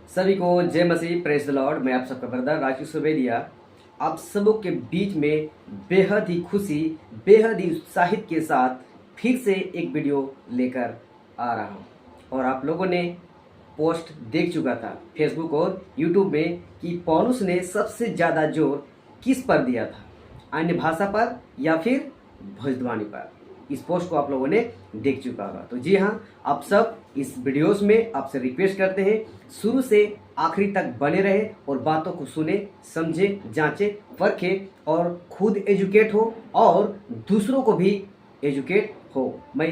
सभी को जय मसीह, प्रेज द लॉर्ड। मैं आप सबका ब्रदर राजू सुवेदिया आप सबों के बीच में बेहद ही खुशी, बेहद ही उत्साहित के साथ फिर से एक वीडियो लेकर आ रहा हूं। और आप लोगों ने पोस्ट देख चुका था फेसबुक और यूट्यूब में कि पौलुस ने सबसे ज़्यादा जोर किस पर दिया था, अन्य भाषा पर या फिर भविष्यवाणी पर। इस पोस्ट को आप लोगों ने देख चुका होगा। तो जी हाँ, आप सब इस वीडियोस में आपसे रिक्वेस्ट करते हैं शुरू से आखिरी तक बने रहे और बातों को सुने, समझे, जांचे, परखे और खुद एजुकेट हो और दूसरों को भी एजुकेट हो। मैं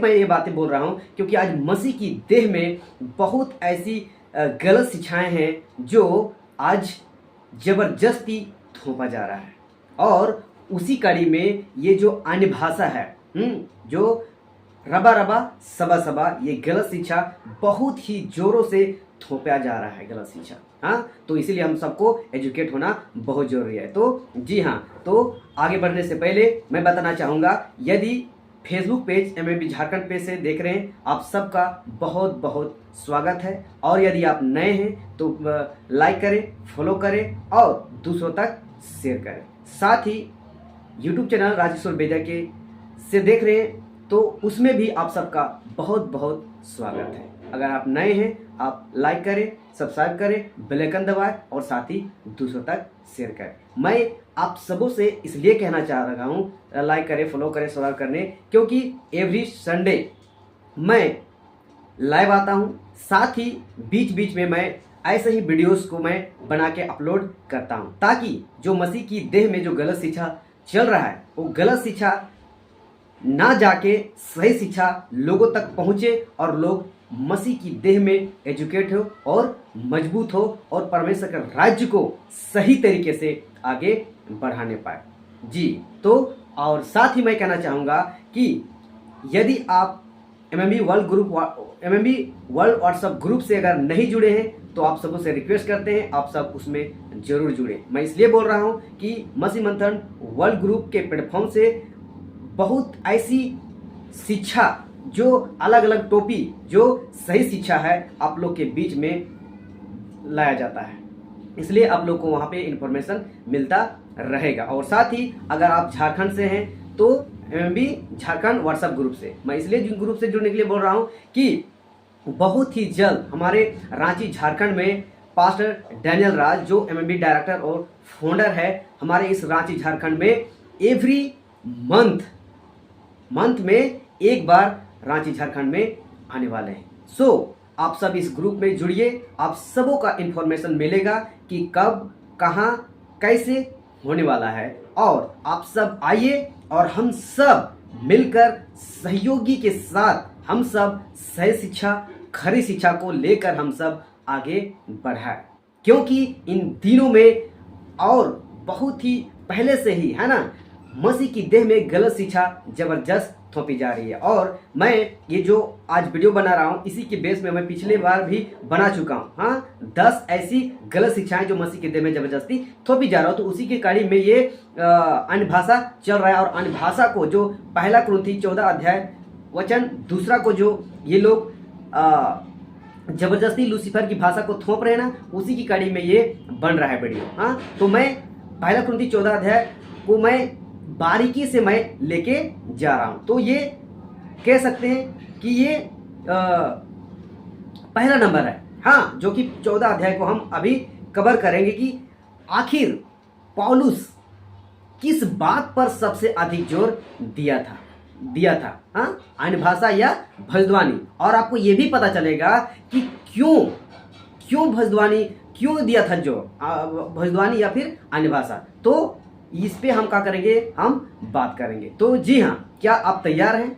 ये बातें बोल रहा हूँ क्योंकि आज मसीह की देह में बहुत ऐसी गलत शिक्षाएं हैं जो आज जबरदस्ती थोपा जा रहा है। और उसी कड़ी में ये जो अन्य भाषा है, जो रबा रबा सबा सबा, ये गलत शिक्षा बहुत ही जोरों से थोपा जा रहा है, गलत शिक्षा। हाँ, तो इसीलिए हम सबको एजुकेट होना बहुत जरूरी है। तो जी हाँ, तो आगे बढ़ने से पहले मैं बताना चाहूँगा, यदि Facebook page MMB Jharkhand page से देख रहे हैं, आप सबका बहुत बहुत स्वागत है। और यदि आप नए हैं तो लाइक करें, फॉलो करें और दूसरों तक शेयर करें। साथ ही यूट्यूब चैनल राजेश्वर बेजा के से देख रहे हैं तो उसमें भी आप सबका बहुत बहुत स्वागत है। अगर आप नए हैं, आप लाइक करें, सब्सक्राइब करें, बेल आइकन दबाएं और साथ ही दूसरों तक शेयर करें। मैं आप सबों से इसलिए कहना चाह रहा हूँ लाइक करें, फॉलो करें, सब्सक्राइब करने, क्योंकि एवरी संडे मैं लाइव आता हूँ। साथ ही बीच बीच में मैं ऐसे ही वीडियोस को मैं बना के अपलोड करता हूँ, ताकि जो मसीह की देह में जो गलत शिक्षा चल रहा है वो गलत शिक्षा ना जाके सही शिक्षा लोगों तक पहुँचे और लोग मसीह की देह में एजुकेट हो और मजबूत हो और परमेश्वर के राज्य को सही तरीके से आगे बढ़ाने पाए। जी, तो और साथ ही मैं कहना चाहूँगा कि यदि आप एमएमबी वर्ल्ड व्हाट्सएप ग्रुप से अगर नहीं जुड़े हैं तो आप सबों से रिक्वेस्ट करते हैं आप सब उसमें जरूर जुड़े। मैं इसलिए बोल रहा हूँ कि मसीह मंथन वर्ल्ड ग्रुप के प्लेटफॉर्म से बहुत ऐसी शिक्षा, जो अलग अलग टॉपिक, जो सही शिक्षा है, आप लोग के बीच में लाया जाता है। इसलिए आप लोग को वहाँ पे इंफॉर्मेशन मिलता रहेगा। और साथ ही अगर आप झारखंड से हैं तो एमएमबी झारखंड व्हाट्सएप ग्रुप से, मैं इसलिए जिन ग्रुप से जुड़ने के लिए बोल रहा हूँ कि बहुत ही जल्द हमारे रांची झारखंड में पास्टर डैनियल राज, जो एमएमबी डायरेक्टर और फाउंडर है, हमारे इस रांची झारखंड में एवरी मंथ में एक बार रांची झारखंड में आने वाले हैं। सो आप सब इस ग्रुप में जुड़िए, आप सबों का इंफॉर्मेशन मिलेगा कि कब, कहाँ, कैसे होने वाला है। और आप सब आइए और हम सब मिलकर सहयोगी के साथ हम सब सही शिक्षा, खरी शिक्षा को लेकर हम सब आगे बढ़ाएं, क्योंकि इन दिनों में और बहुत ही पहले से ही है ना, मसीह की देह में गलत शिक्षा जबरदस्त थोपी जा रही है। और मैं ये जो आज वीडियो बना रहा हूँ इसी के बेस में मैं पिछले बार भी बना चुका हूँ। हाँ, 10 ऐसी गलत शिक्षाएं जो मसीह के देह में जबरदस्ती थोपी जा रहा हो, तो उसी के कड़ी में ये अन्य भाषा चल रहा है। और अन्य भाषा को जो 1 कुरिन्थी 14 अध्याय वचन 2 को जो ये लोग जबरदस्ती लूसीफर की भाषा को थोप रहे हैं ना, उसी की कड़ी में ये बन रहा है वीडियो। हाँ, तो मैं 1 कुरिन्थी 14 अध्याय को मैं बारीकी से मैं लेके जा रहा हूं। तो ये कह सकते हैं कि ये पहला नंबर है। हाँ, जो कि 14 अध्याय को हम अभी कवर करेंगे कि आखिर पौलुस किस बात पर सबसे अधिक जोर दिया था। हाँ, अन्य भाषा या भविष्यवाणी। और आपको ये भी पता चलेगा कि क्यों भविष्यवाणी क्यों दिया था, जो भविष्यवाणी या फिर अन्य भाषा। तो इस पे हम क्या करेंगे, हम बात करेंगे। तो जी हाँ, क्या आप तैयार हैं?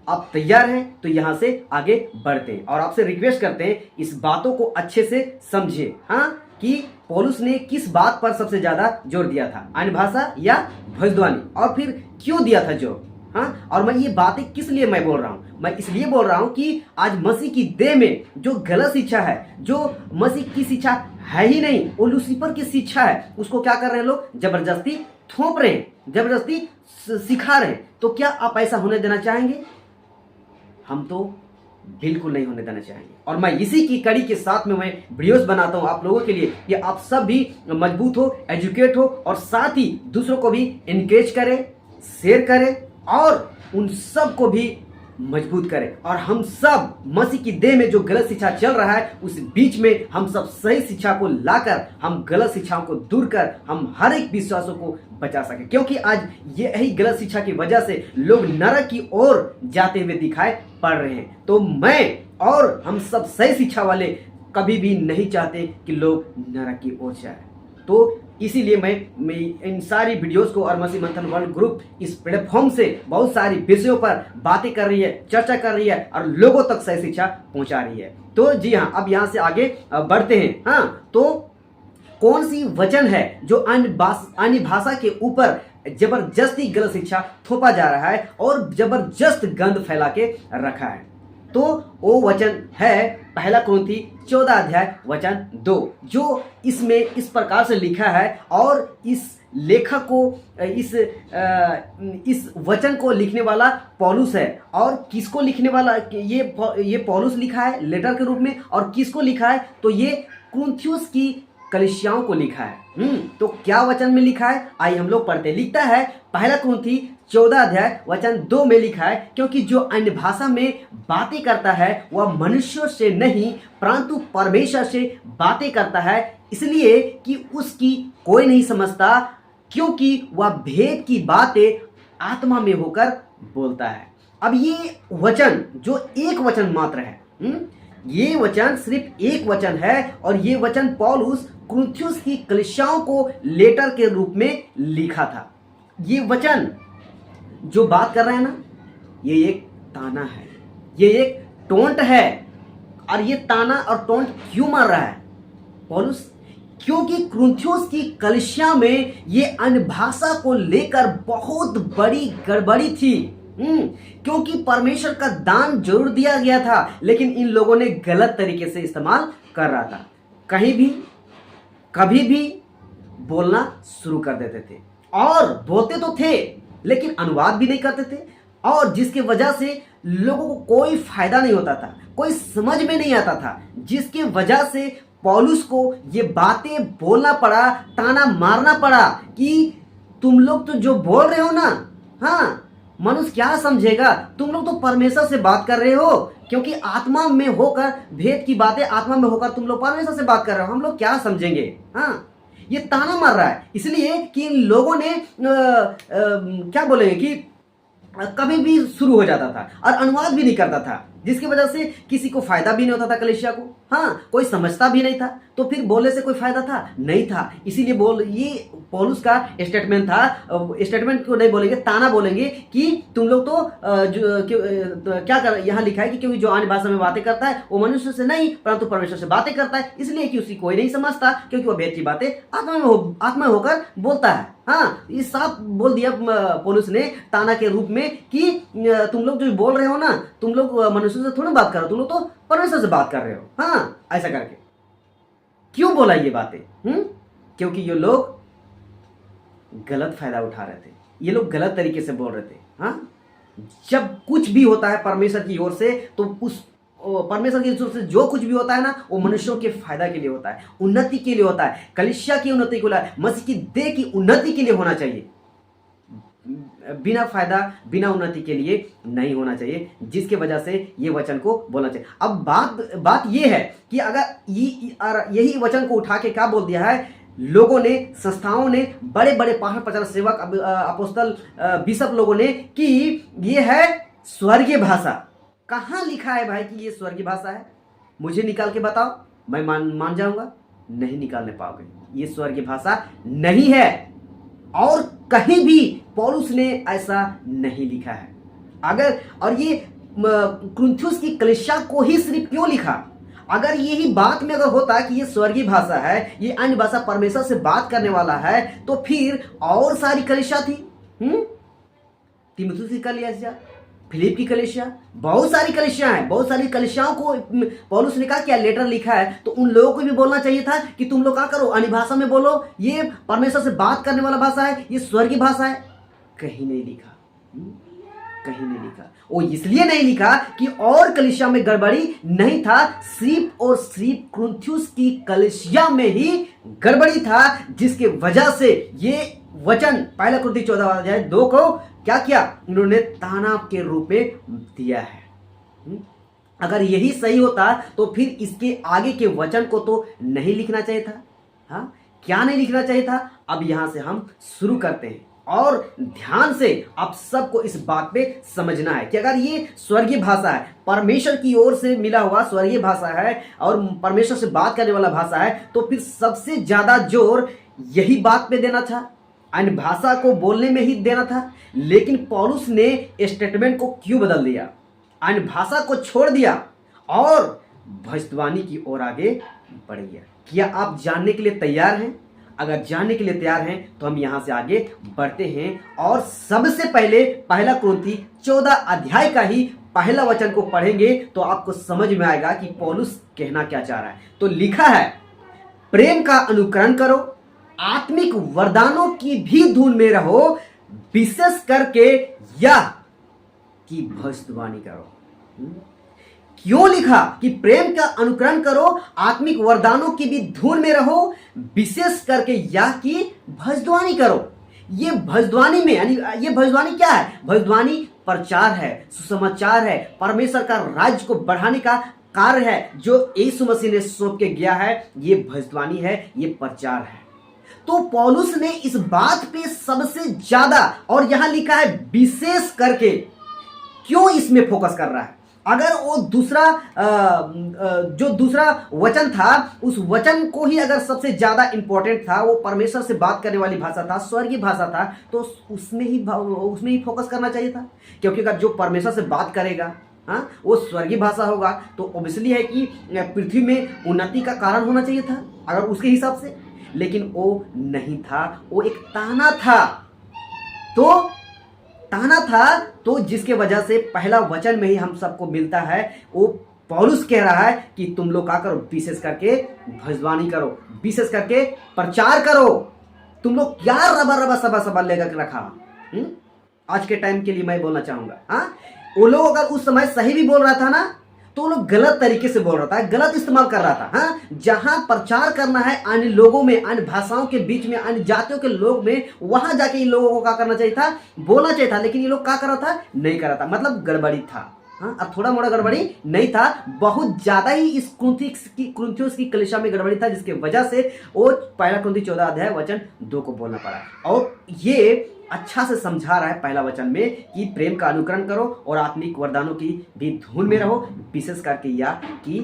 आप तैयार हैं तो यहाँ से आगे बढ़ते हैं और आपसे रिक्वेस्ट करते हैं इस बातों को अच्छे से समझिए। हाँ, कि पौलुस ने किस बात पर सबसे ज्यादा जोर दिया था, अन्य भाषा या भविष्यवाणी, और फिर क्यों दिया था जोर। हाँ, और मैं ये बातें किस लिए मैं बोल रहा हूँ, मैं इसलिए बोल रहा हूँ कि आज मसीह की देह में जो गलत शिक्षा है, जो मसीह की शिक्षा है ही नहीं, वो लूसीफर की शिक्षा है, उसको क्या कर रहे हैं लोग, जबरदस्ती थोप रहे हैं, जबरदस्ती सिखा रहे हैं। तो क्या आप ऐसा होने देना चाहेंगे? हम तो बिल्कुल नहीं होने देना चाहिए। और मैं इसी की कड़ी के साथ में मैं वीडियोस बनाता हूं आप लोगों के लिए कि आप सब भी मजबूत हो, एजुकेट हो और साथ ही दूसरों को भी एनकरेज करें, शेयर करें और उन सब को भी मजबूत करें। और हम सब मसीह की देह में जो गलत शिक्षा चल रहा है उस बीच में हम सब सही शिक्षा को लाकर हम गलत शिक्षाओं को दूर कर हम हर एक विश्वासों को बचा सके, क्योंकि आज यही गलत शिक्षा की वजह से लोग नरक की ओर जाते हुए दिखाई पड़ रहे हैं। तो मैं और हम सब सही शिक्षा वाले कभी भी नहीं चाहते कि लोग नरक की ओर जाए। तो इसीलिए मैं इन सारी वीडियोस को और मसीह मंथन वर्ल्ड ग्रुप इस प्लेटफॉर्म से बहुत सारी विषयों पर बातें कर रही है, चर्चा कर रही है और लोगों तक सही शिक्षा पहुंचा रही है। तो जी हाँ, अब यहाँ से आगे बढ़ते हैं। हाँ, तो कौन सी वचन है जो अन्य भाषा के ऊपर जबरदस्ती गलत शिक्षा थोपा जा रहा है और जबरदस्त गंध फैला के रखा है? तो वो वचन है पहला कुरिन्थी 14 अध्याय वचन 2, जो इसमें इस प्रकार से लिखा है। और इस लेखक को इस वचन को लिखने वाला पौलुस है। और किसको लिखने वाला, ये पौलुस लिखा है लेटर के रूप में। और किसको लिखा है? तो ये कुरिन्थियों की कलीसियाओं को लिखा है। तो क्या वचन में लिखा है, आइए हम लोग पढ़ते। लिखता है पहला कुरिन्थी 14 अध्याय वचन 2 में लिखा है, क्योंकि जो अन्य भाषा में बातें करता है वह मनुष्यों से नहीं परंतु परमेश्वर से बातें करता है, इसलिए कि उसकी कोई नहीं समझता, क्योंकि वह भेद की बातें आत्मा में होकर बोलता है। अब ये वचन जो एक वचन मात्र है, ये वचन सिर्फ एक वचन है और ये वचन पौलुस कुरिन्थियों की कलीसियाओं को लेटर के रूप में लिखा था। ये वचन जो बात कर रहे हैं ना, ये एक ताना है, ये एक टोंट है। और ये ताना और टोंट क्यों मार रहा है पौलुस? क्योंकि कुरिन्थियों की कलीसिया में ये अन्य भाषा को लेकर बहुत बड़ी गड़बड़ी थी। क्योंकि परमेश्वर का दान जरूर दिया गया था, लेकिन इन लोगों ने गलत तरीके से इस्तेमाल कर रहा था। कहीं भी कभी भी बोलना शुरू कर देते थे और बोलते तो थे लेकिन अनुवाद भी नहीं करते थे, और जिसकी वजह से लोगों को कोई फायदा नहीं होता था, कोई समझ में नहीं आता था, जिसकी वजह से पौलुस को ये बातें बोलना पड़ा, ताना मारना पड़ा कि तुम लोग तो जो बोल रहे हो ना, हाँ मनुष्य क्या समझेगा, तुम लोग तो परमेश्वर से बात कर रहे हो, क्योंकि आत्मा में होकर भेद की बातें आत्मा में होकर तुम लोग परमेश्वर से बात कर रहे हो, हम लोग क्या समझेंगे। हाँ, ये ताना मार रहा है, इसलिए कि इन लोगों ने क्या बोलेंगे कि कभी भी शुरू हो जाता था और अनुवाद भी नहीं करता था, जिसकी वजह से किसी को फायदा भी नहीं होता था कलीसिया को। हाँ, कोई समझता भी नहीं था, तो फिर बोलने से कोई फायदा था नहीं था। इसीलिए ये पौलुस का स्टेटमेंट था। स्टेटमेंट को नहीं बोलेंगे, ताना बोलेंगे कि तुम लोग तो क्या कर, यहाँ लिखा है कि क्योंकि जो अन्य भाषा में बातें करता है वो मनुष्य से नहीं परंतु परमेश्वर से बातें करता है, इसलिए कि उसी कोई नहीं समझता, क्योंकि वह भेद की बातें आत्मा में होकर बोलता है। हाँ, ये साफ बोल दिया पौलुस ने ताना के रूप में कि तुम लोग जो बोल रहे हो ना, तुम लोग मनुष्य से थोड़ी बात कर रहे हो, तुम लोग तो परमेश्वर से बात कर रहे हो। हाँ, ऐसा करके क्यों बोला ये बातें? क्योंकि ये लोग गलत फायदा उठा रहे थे, ये लोग गलत तरीके से बोल रहे थे। हाँ, जब कुछ भी होता है परमेश्वर की ओर से, तो उस परमेश्वर की ओर से जो कुछ भी होता है ना, वो मनुष्यों के फायदा के लिए होता है, उन्नति के लिए होता है, कलीसिया की उन्नति के लिए, मसीह की देह की उन्नति के लिए होना चाहिए। बिना फायदा बिना उन्नति के लिए नहीं होना चाहिए, जिसके वजह से ये वचन को बोलना चाहिए। अब बात ये है कि अगर यही वचन को उठा के क्या बोल दिया है, लोगों ने, संस्थाओं ने, बड़े बड़े पाठक प्रचारक सेवक अपोस्तल बिशप लोगों ने कि ये है स्वर्गीय भाषा। कहाँ लिखा है भाई कि ये स्वर्गीय भाषा है? मुझे निकाल के बताओ, मैं मान जाऊंगा। नहीं निकालने पाओगे, ये स्वर्गीय भाषा नहीं है और कहीं भी पौलुस ने ऐसा नहीं लिखा है। और ये कुरिन्थियों की कलीसिया को ही सिर्फ क्यों लिखा? अगर यही बात में अगर होता कि ये स्वर्गीय भाषा है, ये अन्य भाषा परमेश्वर से बात करने वाला है, तो फिर और सारी कलीसिया थी। तीमुथियुस की कलीसिया, फिलिप की कलीसिया, बहुत सारी कलीसिया हैं, बहुत सारी कलीसियाओं को पौलुस ने कहा क्या लेटर लिखा है, तो उन लोगों को भी बोलना चाहिए था कि तुम लोग क्या करो, अन्य भाषा में बोलो, ये परमेश्वर से बात करने वाला भाषा है, ये स्वर्गीय भाषा है। कहीं नहीं लिखा। कहीं नहीं लिखा। वो इसलिए नहीं लिखा कि और कलीसिया में गड़बड़ी नहीं था, सिर्फ और सिर्फ कुरिन्थियुस की कलीसिया में ही गड़बड़ी था, जिसके वजह से ये वचन पहला कुरिन्थी 14:2 को क्या किया, उन्होंने ताना के रूप में दिया है। अगर यही सही होता तो फिर इसके आगे के वचन को तो नहीं लिखना चाहिए था। हाँ, क्या नहीं लिखना चाहिए था? अब यहां से हम शुरू करते हैं और ध्यान से आप सबको इस बात पे समझना है कि अगर ये स्वर्गीय भाषा है, परमेश्वर की ओर से मिला हुआ स्वर्गीय भाषा है और परमेश्वर से बात करने वाला भाषा है, तो फिर सबसे ज्यादा जोर यही बात पे देना था, अन्य भाषा को बोलने में ही देना था। लेकिन पौलुस ने स्टेटमेंट को क्यों बदल दिया, अन्य भाषा को छोड़ दिया और भविष्यवाणी की ओर आगे बढ़ गया? क्या आप जानने के लिए तैयार हैं? अगर जानने के लिए तैयार हैं तो हम यहां से आगे बढ़ते हैं और सबसे पहले पहला कुरिन्थी 14 का ही पहला वचन को पढ़ेंगे तो आपको समझ में आएगा कि पौलुस कहना क्या चाह रहा है। तो लिखा है, प्रेम का अनुकरण करो, आत्मिक वरदानों की भी धुन में रहो, विशेष करके यह कि भविष्यवाणी करो। क्यों लिखा कि प्रेम का अनुकरण करो, आत्मिक वरदानों की भी धुन में रहो, विशेष करके यह कि भविष्यवाणी करो। ये भविष्यवाणी में यानी ये भविष्यवाणी क्या है? भविष्यवाणी प्रचार है, सुसमाचार है, परमेश्वर का राज्य को बढ़ाने का कार्य है जो यीशु मसीह ने सौंप के गया है। ये भविष्यवाणी है, ये प्रचार है। तो पौलुस ने इस बात पे सबसे ज्यादा, और यहां लिखा है विशेष करके, क्यों इसमें फोकस कर रहा है? अगर वो दूसरा जो दूसरा वचन था, उस वचन को ही अगर सबसे ज्यादा इंपॉर्टेंट था, वो परमेश्वर से बात करने वाली भाषा था, स्वर्गीय भाषा था, तो उसमें ही फोकस करना चाहिए था। क्योंकि अगर जो परमेश्वर से बात करेगा, हाँ, वो स्वर्गीय भाषा होगा, तो ऑब्वियसली है कि पृथ्वी में उन्नति का कारण होना चाहिए था अगर उसके हिसाब से। लेकिन वो नहीं था, वो एक ताना था। तो जिसके वजह से पहला वचन में ही हम सबको मिलता है, वो पौलुस कह रहा है कि तुम लोग क्या करो, विशेष करके भविष्यवाणी करो, विशेष करके प्रचार करो। तुम लोग क्या रबा सबा लेकर रखा? आज के टाइम के लिए मैं बोलना चाहूंगा, हाँ, वो लोग अगर उस समय सही भी बोल रहा था ना, तो लोग गलत तरीके से बोल रहा था, गलत इस्तेमाल कर रहा था। हाँ, जहां प्रचार करना है अन्य लोगों में, अन्य भाषाओं के बीच में, अन्य जातियों के लोग में, वहां जाके इन लोगों को क्या करना चाहिए था, बोलना चाहिए था। लेकिन ये लोग क्या कर रहा था, नहीं कर रहा था, मतलब गड़बड़ी था। हाँ, अब थोड़ा मोड़ा गड़बड़ी नहीं था, बहुत ज्यादा ही इस कुरिन्थियुस की कलीसिया में गड़बड़ी था, जिसके वजह से वो पहला कुरिन्थी 14 वचन 2 को बोलना पड़ा। और ये अच्छा से समझा रहा है पहला वचन में कि प्रेम का अनुकरण करो और आत्मिक वरदानों की भी धुन में रहो, विशेष करके या कि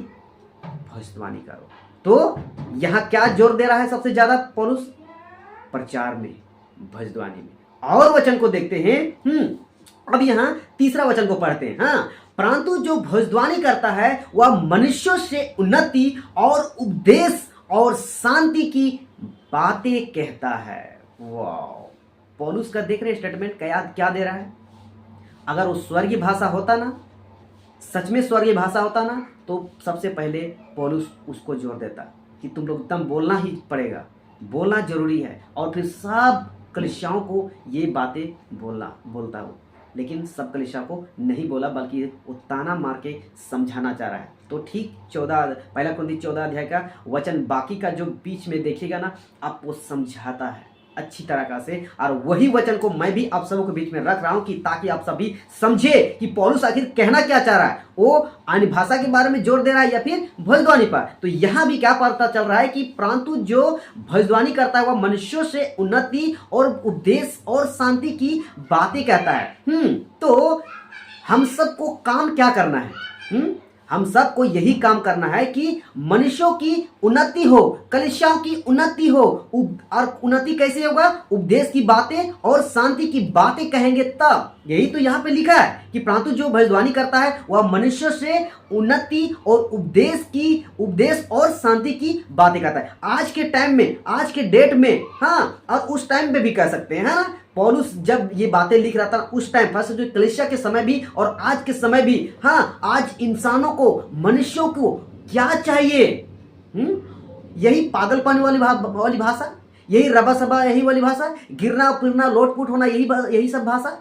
भविष्यवाणी करो। तो यहां क्या जोर दे रहा है सबसे ज्यादा पौलुस? प्रचार में, भविष्यवाणी में। और वचन को देखते हैं। अब यहां तीसरा वचन को पढ़ते हैं। हाँ, परंतु जो भविष्यवाणी करता है वह मनुष्यों से उन्नति और उपदेश और शांति की बातें कहता है। वाह, पौलुस का देख रहे स्टेटमेंट क्या दे रहा है? अगर वो स्वर्गीय भाषा होता ना, सच में स्वर्गीय भाषा होता ना, तो सबसे पहले पौलुस उसको जोर देता कि तुम लोग एकदम बोलना ही पड़ेगा, बोलना जरूरी है। और फिर सब कलीसियाओं को ये बातें बोलता हो। लेकिन सब कलीसिया को नहीं बोला, बल्कि वो ताना मार के समझाना चाह रहा है। तो ठीक पहला कुरिन्थी 14 का वचन बाकी का जो बीच में देखिएगा ना, आपको समझाता है अच्छी तरह से। और वही वचन को मैं भी आप सबों के बीच में रख रहा हूं कि ताकि आप सभी समझे कि पौलुस आखिर कहना क्या चाह रहा है। वो अन्य भाषा के बारे में जोर दे रहा है या फिर भविष्यवाणी पर? तो यहां भी क्या पता चल रहा है कि परंतु जो भविष्यवाणी करता है वह मनुष्यों से उन्नति और उपदेश और शांति की बातें कहता है। तो हम सबको काम क्या करना है? हम सबको यही काम करना है कि मनुष्यों की उन्नति हो, कलीसियाओं की उन्नति हो। और उन्नति कैसे होगा? उपदेश की बातें और शांति की बातें कहेंगे तब। यही तो यहाँ पे लिखा है कि परंतु जो भविष्यवाणी करता है वह मनुष्यों से उन्नति और उपदेश और शांति की बातें करता है। आज के टाइम में, आज के डेट में, हाँ, और उस टाइम पे भी कह सकते हैं ना, पौलुस जब ये बातें लिख रहा था उस टाइम, फर्स्ट जो कलीसिया के समय भी और आज के समय भी, हाँ, आज इंसानों को, मनुष्यों को क्या चाहिए? यही पागलपन वाली भाषा, यही रबा सबा, यही वाली भाषा, गिरना फिरना, लोटपुट होना, यही सब भाषा,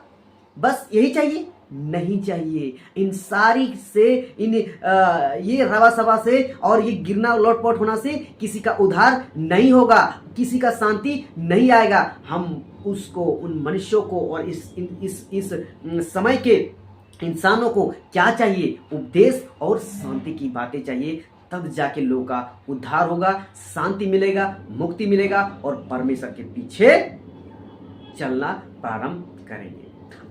बस यही चाहिए। नहीं चाहिए। इन सारी से ये रवा सभा से और ये गिरना लौटपौट होना से किसी का उद्धार नहीं होगा, किसी का शांति नहीं आएगा। हम उसको, उन मनुष्यों को और इस समय के इंसानों को क्या चाहिए? उपदेश और शांति की बातें चाहिए। तब जाके लोगों का उद्धार होगा, शांति मिलेगा, मुक्ति मिलेगा और परमेश्वर के पीछे चलना प्रारंभ करेंगे।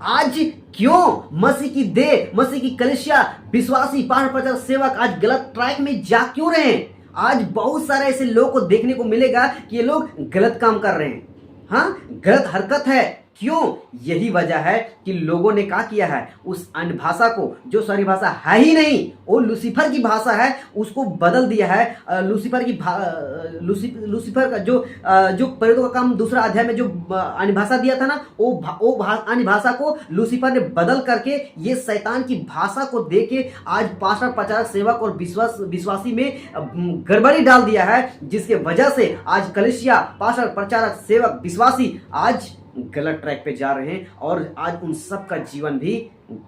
आज क्यों मसीह की देह, मसीह की कलीसिया, विश्वासी, पाठ प्रचारक, सेवक आज गलत ट्रैक में जा क्यों रहे हैं? आज बहुत सारे ऐसे लोगों को देखने को मिलेगा कि ये लोग गलत काम कर रहे हैं, हाँ, गलत हरकत है। क्यों? यही वजह है कि लोगों ने क्या किया है, उस अन्य भाषा को, जो सारी भाषा है ही नहीं, वो लूसीफर की भाषा है, उसको बदल दिया है। लूसीफर का जो प्रेरितों का काम दूसरा अध्याय में जो अन्य भाषा दिया था ना, वो अन्य भाषा को लूसीफर ने बदल करके ये शैतान की भाषा को दे के आज पास्टर, प्रचारक, सेवक और विश्वासी में गड़बड़ी डाल दिया है, जिसके वजह से आज कलीसिया, पास्टर, प्रचारक, सेवक, विश्वासी आज गलत ट्रैक पे जा रहे हैं और आज उन सब का जीवन भी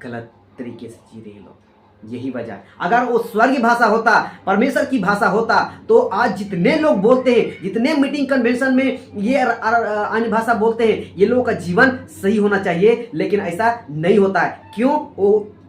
गलत तरीके से जी रहे हैं लोग। यही वजह है। अगर वो स्वर्गीय भाषा होता, परमेश्वर की भाषा होता, तो आज जितने लोग बोलते हैं, जितने मीटिंग कन्वेंशन में ये अन्य भाषा बोलते हैं, ये लोगों का जीवन सही होना चाहिए, लेकिन ऐसा नहीं होता है। क्यों?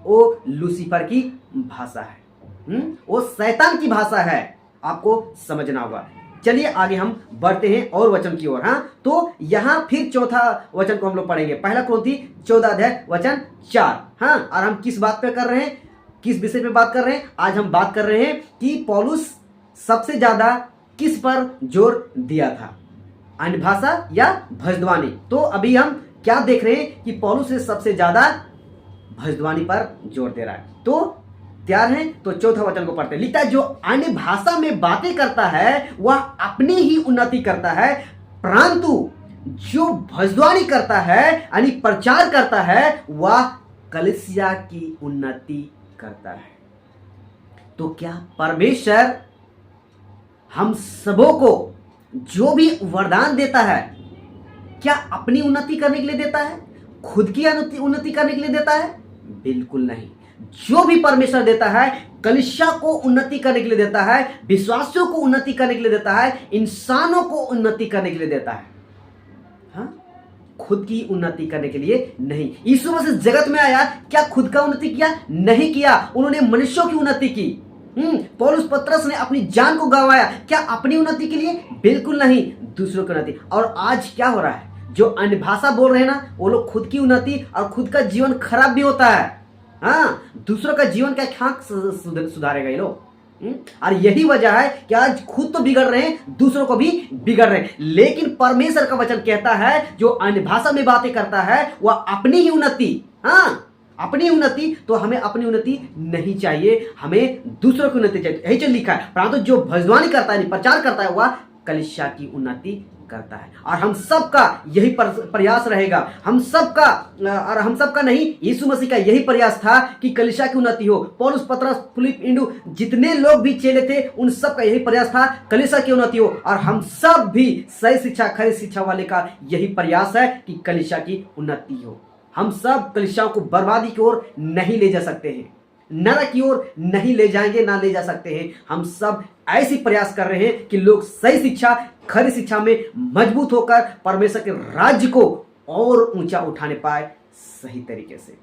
वो लूसीफर की भाषा है, वो शैतान की भाषा है। आपको समझना होगा। चलिए आगे हम बढ़ते हैं और वचन की ओर। हाँ, तो यहां फिर चौथा वचन को हम लोग पढ़ेंगे। पहला कुरिन्थी 14 अध्याय वचन 4। हाँ, और हम किस बात पे कर रहे हैं, किस विषय पे बात कर रहे हैं? आज हम बात कर रहे हैं कि पौलुस सबसे ज्यादा किस पर जोर दिया था, अन्य भाषा या भजध्वनि? तो अभी हम क्या देख रहे हैं कि पौलुस ने सबसे ज्यादा भजध्वनि पर जोर दे रहा है। तो तैयार हैं? तो चौथा वचन को पढ़ते हैं। लिखता है, जो अन्य भाषा में बातें करता है वह अपनी ही उन्नति करता है, परंतु जो भजध्वनि करता है यानी प्रचार करता है, वह कलीसिया की उन्नति करता है। तो क्या परमेश्वर हम सबों को जो भी वरदान देता है, क्या अपनी उन्नति करने के लिए देता है, खुद की उन्नति करने के लिए देता है? बिल्कुल नहीं। जो भी परमेश्वर देता है, कलीसिया को उन्नति करने के लिए देता है, विश्वासियों को उन्नति करने के लिए देता है, इंसानों को उन्नति करने के लिए देता है। हाँ? खुद की उन्नति करने के लिए नहीं। यीशु मसीह जगत में आया, क्या खुद का उन्नति किया? नहीं किया। उन्होंने मनुष्यों की उन्नति की। पौलुस पतरस ने अपनी जान को गंवाया, क्या अपनी उन्नति के लिए? बिल्कुल नहीं, दूसरों की उन्नति। और आज क्या हो रहा है, जो अन्य भाषा बोल रहे हैं ना, वो लोग खुद की उन्नति और खुद का जीवन खराब भी होता है। हाँ, दूसरों का जीवन क्या सुधारेगा ये लोग? और यही वजह है कि आज खुद तो बिगड़ रहे हैं, दूसरों को भी बिगड़ रहे हैं। लेकिन परमेश्वर का वचन कहता है, जो अन्य भाषा में बातें करता है वह अपनी ही उन्नति, हाँ, अपनी उन्नति, तो हमें अपनी उन्नति नहीं चाहिए, हमें दूसरों की उन्नति चाहिए। यही चीज लिखा है, परंतु जो भजध्वनि करता है, प्रचार करता है, वह कलीसिया की उन्नति करता है। और हम सबका यही प्रयास रहेगा, हम सबका नहीं, यीशु मसीह का यही प्रयास था कि कलीसिया की उन्नति हो। पौलुस, पतरस, फिलिप, इंदु, जितने लोग भी चेले थे, उन सब का यही प्रयास था, कलीसिया की उन्नति हो। और हम सब भी सही शिक्षा, खरी शिक्षा वाले का यही प्रयास है कि कलीसिया की उन्नति हो। हम सब कलीसियाओं को बर्बादी की ओर नहीं ले जा सकते हैं, नरक की ओर नहीं ले जाएंगे, ना ले जा सकते हैं। हम सब ऐसी प्रयास कर रहे हैं कि लोग सही शिक्षा, खरी शिक्षा में मजबूत होकर परमेश्वर के राज्य को और ऊंचा उठाने पाए सही तरीके से।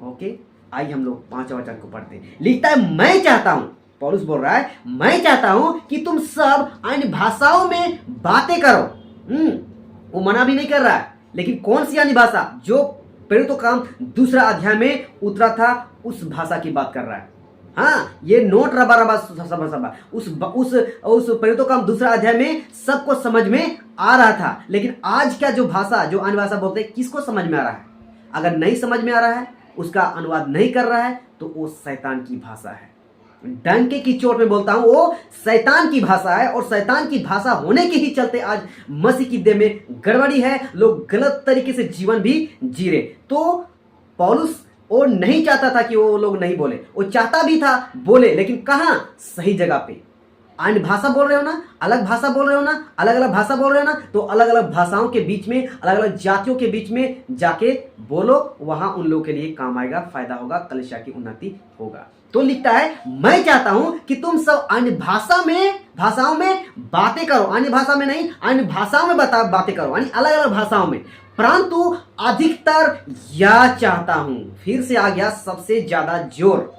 ओके, आइए हम लोग 5वां वचन को पढ़ते हैं। लिखता है, मैं चाहता हूं, पौलुस बोल रहा है, मैं चाहता हूं कि तुम सब अन्य भाषाओं में बातें करो। वो मना भी नहीं कर रहा है, लेकिन कौन सी अन्य भाषा? जो प्रेरितों का काम दूसरा अध्याय में उतरा था, उस भाषा की बात कर रहा है। हाँ, ये नोट रबा उस प्रेरितों का दूसरा अध्याय में सबको समझ में आ रहा था। लेकिन आज क्या जो भाषा, जो अन्य भाषा बोलते हैं, किसको समझ में आ रहा है? अगर नहीं समझ में आ रहा है, उसका अनुवाद नहीं कर रहा है, तो वो शैतान की भाषा है। डंके की चोट में बोलता हूं, वो शैतान की भाषा है। और शैतान की भाषा होने के ही चलते आज मसीह की देह में गड़बड़ी है, लोग गलत तरीके से जीवन भी जी रहे। तो पौलुस वो नहीं चाहता था कि वो लोग नहीं बोले, वो चाहता भी था बोले, लेकिन कहां? सही जगह पे। अन्य भाषा बोल रहे हो ना, अलग भाषा बोल रहे हो ना, अलग अलग भाषा बोल रहे हो ना, तो अलग अलग भाषाओं के बीच में, अलग अलग जातियों के बीच में जाके बोलो, वहां उन लोगों के लिए काम आएगा, फायदा होगा, कलीसिया की उन्नति होगा। तो लिखता है, मैं चाहता हूं कि तुम सब अन्य भाषाओं में बातें करो, अन्य भाषा में नहीं, अन्य भाषाओं में बातें करो, यानी अलग अलग भाषाओं में, परंतु अधिकतर यह चाहता हूं। फिर से आ गया सबसे ज्यादा जोर।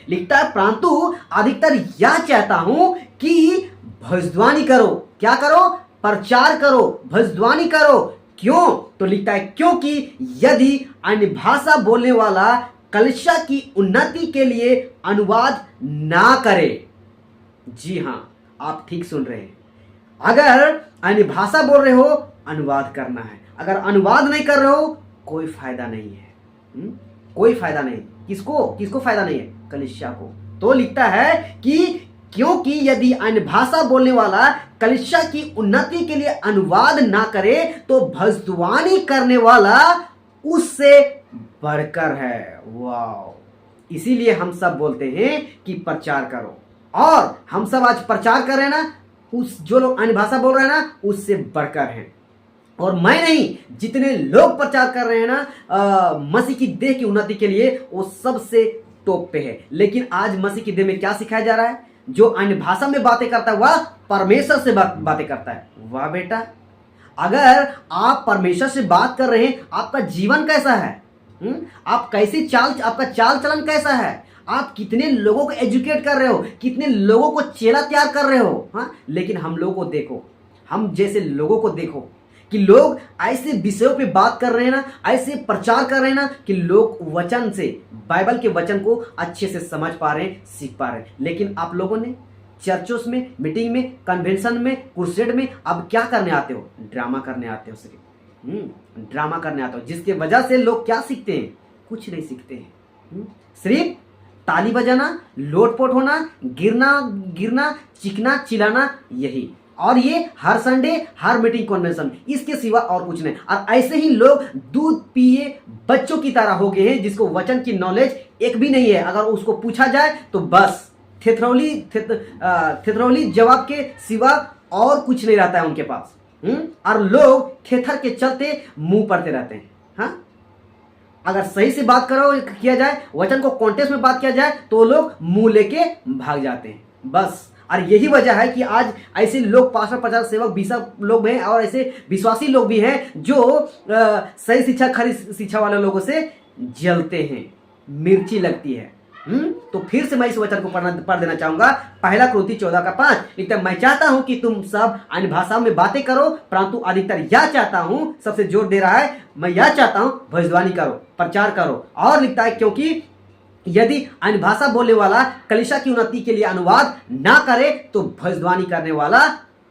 लिखता है, परंतु अधिकतर यह चाहता हूं कि भविष्यवाणी करो। क्या करो? प्रचार करो, भविष्यवाणी करो। क्यों? तो लिखता है, क्योंकि यदि अन्य भाषा बोलने वाला कलीसिया की उन्नति के लिए अनुवाद ना करे। जी हां, आप ठीक सुन रहे हैं। अगर अन्य भाषा बोल रहे हो, अनुवाद करना है। अगर अनुवाद नहीं कर रहे हो, कोई फायदा नहीं है। कोई फायदा नहीं। किसको फायदा नहीं है? कलीसिया को। तो लिखता है कि क्योंकि यदि अन्य भाषा बोलने वाला कलीसिया की उन्नति के लिए अनुवाद ना करे, तो भविष्यवाणी करने वाला उससे बढ़कर है। वाह! इसीलिए हम सब बोलते हैं कि प्रचार करो, और हम सब आज प्रचार कर रहे हैं ना, उस जो लोग अन्य भाषा बोल रहे हैं ना, उससे बढ़कर हैं। और मैं नहीं, जितने लोग प्रचार कर रहे हैं ना मसीह की देह की उन्नति के लिए, वो सबसे टॉप पे है। लेकिन आज मसीह की देह में क्या सिखाया जा रहा है? जो अन्य भाषा में बातें करता है, वह परमेश्वर से बातें करता है। वाह बेटा, अगर आप परमेश्वर से बात कर रहे हैं, आपका जीवन कैसा है? आप आपका चाल चलन कैसा है? आप कितने लोगों को एजुकेट कर रहे हो, कितने लोगों को चेला तैयार कर रहे हो? हाँ, लेकिन हम लोगों को देखो, हम जैसे लोगों को देखो कि लोग ऐसे विषयों पे बात कर रहे हैं ना, ऐसे प्रचार कर रहे हैं ना, कि लोग वचन से, बाइबल के वचन को अच्छे से समझ पा रहे हैं, सीख पा रहे हैं। लेकिन आप लोगों ने चर्चों में, मीटिंग में, कन्वेंशन में, क्रूसेड में अब क्या करने आते हो? ड्रामा करने आते हो। सिर्फ ड्रामा करने आते हो, जिसके वजह से लोग क्या सीखते हैं? कुछ नहीं सीखते हैं। सिर्फ ताली बजाना, लोटपोट होना, गिरना, चिकना, चिल्लाना, यही। और ये हर संडे, हर मीटिंग, कन्वेंशन, इसके सिवा और कुछ नहीं। और ऐसे ही लोग दूध पिए बच्चों की तरह हो गए हैं, जिसको वचन की नॉलेज एक भी नहीं है। अगर उसको पूछा जाए तो बस थेथरौली जवाब के सिवा और कुछ नहीं रहता है उनके पास। और लोग थेथर के चलते मुंह पड़ते रहते हैं। हाँ, अगर सही से बात किया जाए, वचन को कॉन्टेक्स्ट में बात किया जाए, तो लोग मुंह लेके भाग जाते हैं बस। और यही वजह है कि आज ऐसे लोग, पास्टर, प्रचारक, सेवक, बिशप लोग हैं, और ऐसे विश्वासी लोग भी हैं जो सही शिक्षा, खरी शिक्षा वाले लोगों से जलते हैं, मिर्ची लगती है। तो फिर से मैं इस वचन को पढ़ देना चाहूंगा। पहला कुरिन्थी 14:5 लिखता है, मैं चाहता हूं कि तुम सब अन्य भाषाओं में बातें करो, परंतु अधिकतर यह चाहता हूं, सबसे जोर दे रहा है, मैं यह चाहता हूं भविष्यवाणी करो, प्रचार करो। और लिखता है, क्योंकि यदि अन्य भाषा बोलने वाला कलीसिया की उन्नति के लिए अनुवाद ना करे, तो भविष्यवाणी करने वाला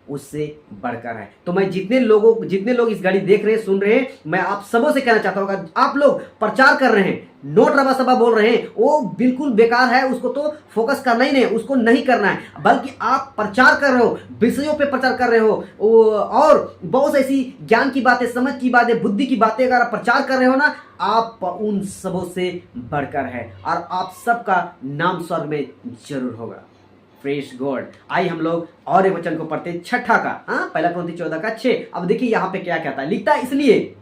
उससे बढ़कर है। तो मैं जितने लोग इस घड़ी देख रहे हैं, सुन रहे हैं, मैं आप सबों से कहना चाहता हूँ, आप लोग प्रचार कर रहे हैं, नोट रबा सबा बोल रहे हैं, वो बिल्कुल बेकार है। उसको तो फोकस करना ही नहीं, उसको नहीं करना है, बल्कि आप प्रचार कर रहे हो, विषयों पे प्रचार कर रहे हो, और बहुत ऐसी ज्ञान की बातें, समझ की बातें, बुद्धि की बातें अगर आप प्रचार कर रहे हो ना, आप उन सबों से बढ़कर है, और आप सबका नाम स्वर्ग में जरूर होगा। Praise God. आइए हम लोग और एक वचन को पढ़ते हैं, 6 का। पहला कुरिन्थी 14:6। अब देखिए यहाँ पे क्या कहता है। लिखता है, इसलिए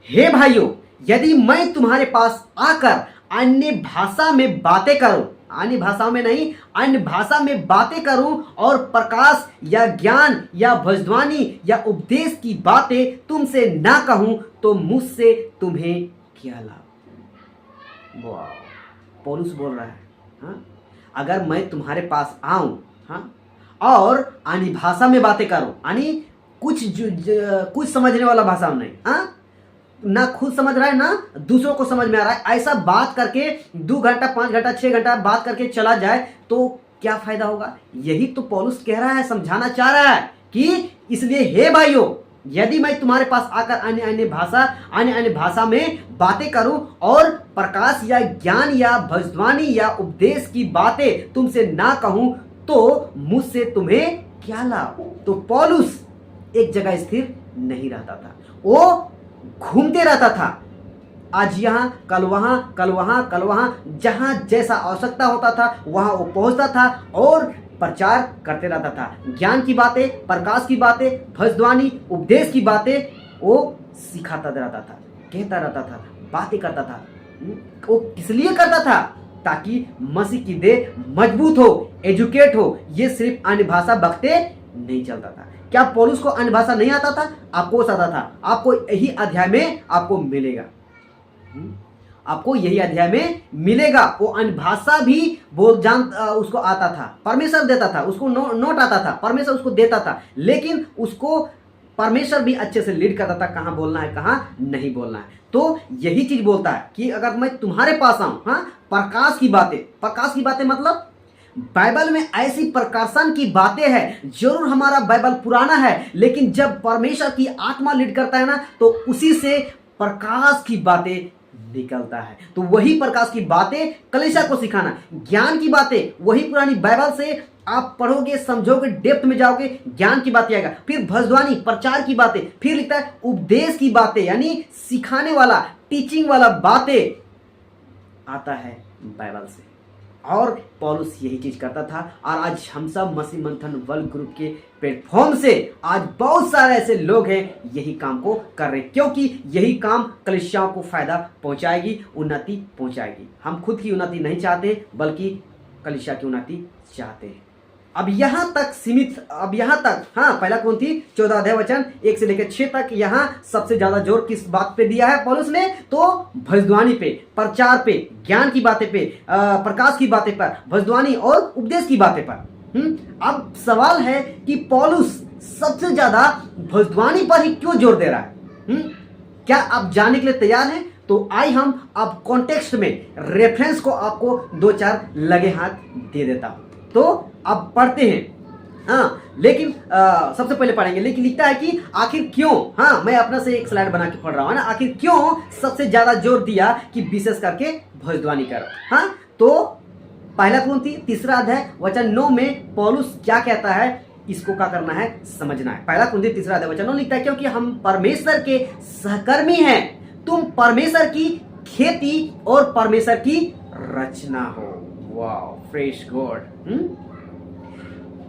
हे भाइयों, यदि मैं तुम्हारे पास आकर अन्य भाषा में बातें करूं, अन्य भाषाओं में नहीं, अन्य भाषा में बातें करूं, और प्रकाश या ज्ञान या भविष्यवाणी या उपदेश की बातें तुमसे ना कहूं, तो मुझसे तुम्हें क्या लाभ? वाह, पौलुस बोल रहा है। हाँ, अगर मैं तुम्हारे पास आऊं, हाँ, और अन्य भाषा में बातें करूं, यानी कुछ समझने वाला भाषा नहीं, हाँ, ना खुद समझ रहा है, ना दूसरों को समझ में आ रहा है, ऐसा बात करके 2 घंटा, 5 घंटा, 6 घंटा बात करके चला जाए, तो क्या फायदा होगा? यही तो पौलुस कह रहा है, समझाना चाह रहा है कि इसलिए हे भाइयों, यदि मैं तुम्हारे पास आकर अन्य भाषा में बातें करूं, और प्रकाश या ज्ञान या भविष्यवाणी या उपदेश की बातें तुमसे ना कहूं, तो मुझसे तुम्हें क्या लाभ? तो पौलुस एक जगह स्थिर नहीं रहता था, वो घूमते रहता था। आज यहाँ, कल वहां, कल वहां, कल वहां, जहां जैसा आवश्यकता होता था वहां वो पहुंचता था, और प्रचार करते रहता था। ज्ञान की बातें, प्रकाश की बातें, भविष्यवाणी, उपदेश की बातें वो सिखाता रहता था, कहता रहता था, बातें करता था। वो किस लिए करता था? ताकि मसीह की देह मजबूत हो, एजुकेट हो। ये सिर्फ अन्य भाषा बकते नहीं चलता था। क्या पौलुस को अन्य भाषा नहीं आता था? आपको आता था। आपको यही अध्याय में आपको मिलेगा, आपको यही अध्याय में मिलेगा। वो अन्य भाषा भी उसको आता था, परमेश्वर देता था उसको, नोट आता था, परमेश्वर उसको देता था, लेकिन उसको परमेश्वर भी अच्छे से लीड करता था, कहाँ बोलना है कहाँ नहीं बोलना है। तो यही चीज बोलता है कि अगर मैं तुम्हारे पास आऊं, हाँ, प्रकाश की बातें मतलब बाइबल में ऐसी प्रकाशन की बातें हैं। जरूर हमारा बाइबल पुराना है, लेकिन जब परमेश्वर की आत्मा लीड करता है ना, तो उसी से प्रकाश की बातें निकलता है। तो वही प्रकाश की बातें कलीसिया को सिखाना, ज्ञान की बातें वही पुरानी बाइबल से आप पढ़ोगे, समझोगे, डेप्थ में जाओगे, ज्ञान की बातें आएगा। फिर भविष्यवाणी, प्रचार की बातें, फिर लिखता है उपदेश की बातें, यानी सिखाने वाला, टीचिंग वाला बातें आता है बाइबल से। और पौलुस यही चीज करता था। और आज हम सब मसीह मंथन वर्ल्ड ग्रुप के प्लेटफॉर्म से आज बहुत सारे ऐसे लोग हैं यही काम को कर रहे हैं, क्योंकि यही काम कलीसियाओं को फायदा पहुंचाएगी, उन्नति पहुंचाएगी। हम खुद की उन्नति नहीं चाहते, बल्कि कलीसिया की उन्नति चाहते हैं। अब यहां तक सीमित, अब यहां तक, हाँ, पहला कुरिन्थी 14 अध्याय वचन 1 से लेकर 6 तक, यहां सबसे ज्यादा जोर किस बात पे दिया है पौलुस ने? तो भविष्यवाणी पे, प्रचार पे, ज्ञान की बातें पे, प्रकाश की बातें पर, भविष्यवाणी और उपदेश की बातें पर। अब सवाल है कि पौलुस सबसे ज्यादा भविष्यवाणी पर ही क्यों जोर दे रहा है? क्या आप जानने के लिए तैयार हैं? तो आइए हम अब कॉन्टेक्स्ट में रेफरेंस को आपको 2-4 लगे हाथ दे देता हूं। तो अब पढ़ते हैं, हाँ, लेकिन सबसे पहले पढ़ेंगे। लेकिन लिखता है कि आखिर क्यों, हाँ, मैं अपना से एक स्लाइड बना के पढ़ रहा हूं ना, आखिर क्यों सबसे ज्यादा जोर दिया कि विशेष करके भविष्यवाणी करो। हाँ, तो पहला कुरिन्थी 3 अध्याय वचन 9 में पौलुस क्या कहता है, इसको क्या करना है, समझना है। पहला कुरिन्थी 3 अध्याय वचन 9 लिखता है, क्योंकि हम परमेश्वर के सहकर्मी हैं, तुम परमेश्वर की खेती और परमेश्वर की रचना हो। Wow, fresh God.